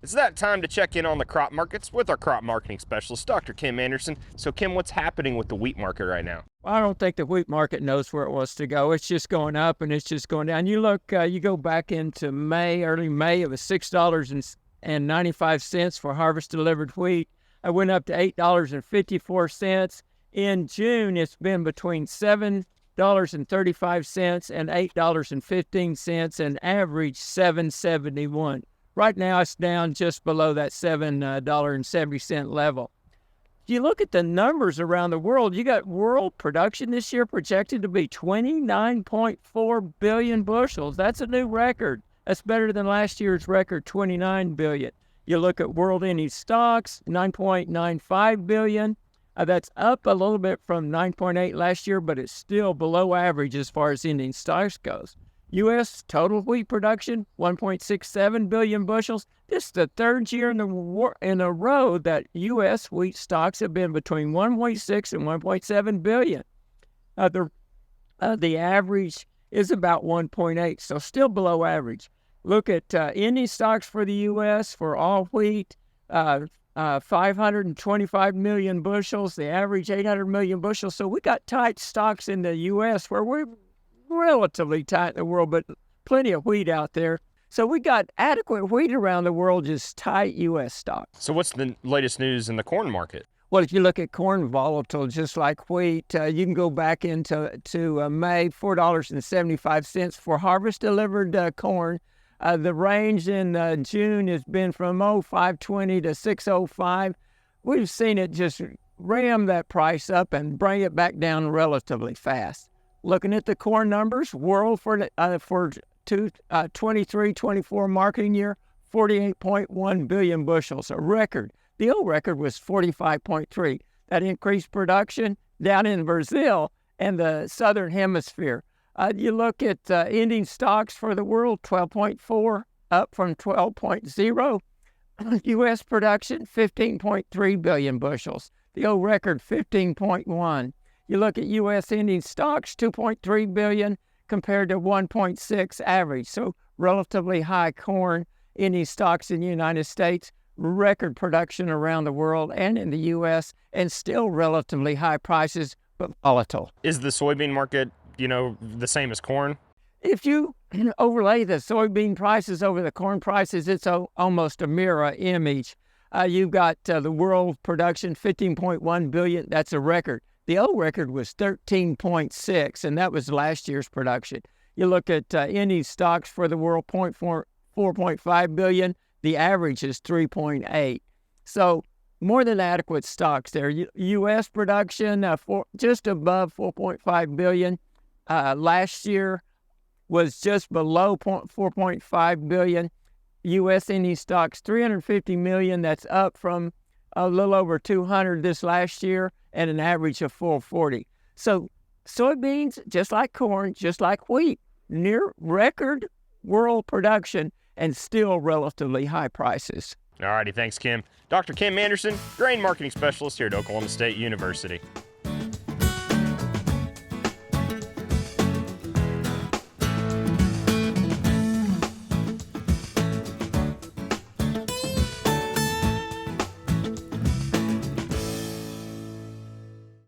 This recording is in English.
It's that time to check in on the crop markets with our crop marketing specialist, Dr. Kim Anderson. So, Kim, what's happening with the wheat market right now? I don't think the wheat market knows where it wants to go. It's just going up and it's just going down. You look, you go back into May, early May, it was $6.95 for harvest delivered wheat. I went up to $8.54. In June, it's been between $7.35 and $8.15 and average $7.71. Right now, it's down just below that $7.70 level. If you look at the numbers around the world, you got world production this year projected to be 29.4 billion bushels. That's a new record. That's better than last year's record, 29 billion. You look at world ending stocks, 9.95 billion. That's up a little bit from 9.8 last year, but it's still below average as far as ending stocks goes. U.S. total wheat production, 1.67 billion bushels. This is the third year in a row that U.S. wheat stocks have been between 1.6 and 1.7 billion. The average is about 1.8, so still below average. Look at ending stocks for the U.S. for all wheat, 525 million bushels. The average 800 million bushels. So we got tight stocks in the U.S. where we're relatively tight in the world, but plenty of wheat out there. So we got adequate wheat around the world, just tight U.S. stocks. So, what's the latest news in the corn market? Well, if you look at corn, volatile, just like wheat, you can go back into May, $4.75 for harvest delivered corn. The range in June has been from 520 to 605. We've seen it just ram that price up and bring it back down relatively fast. Looking at the corn numbers, world for 23-24 marketing year, 48.1 billion bushels, a record. The old record was 45.3. That increased production down in Brazil and the southern hemisphere. You look at ending stocks for the world, 12.4, up from 12.0. U.S. production, 15.3 billion bushels. The old record, 15.1. You look at U.S. ending stocks, 2.3 billion compared to 1.6 average. So relatively high corn ending stocks in the United States, record production around the world and in the U.S., and still relatively high prices, but volatile. Is the soybean market, the same as corn? If you overlay the soybean prices over the corn prices, it's almost a mirror image. You've got the world production, 15.1 billion. That's a record. The old record was 13.6, and that was last year's production. You look at ending stocks for the world, 4.5 billion. The average is 3.8. So more than adequate stocks there. U.S. production, just above 4.5 billion. Last year was just below 4.5 billion. U.S. ending stocks, 350 million. That's up from a little over 200 this last year and an average of 440. So soybeans, just like corn, just like wheat, near record world production and still relatively high prices. All righty, thanks, Kim. Dr. Kim Anderson, grain marketing specialist here at Oklahoma State University.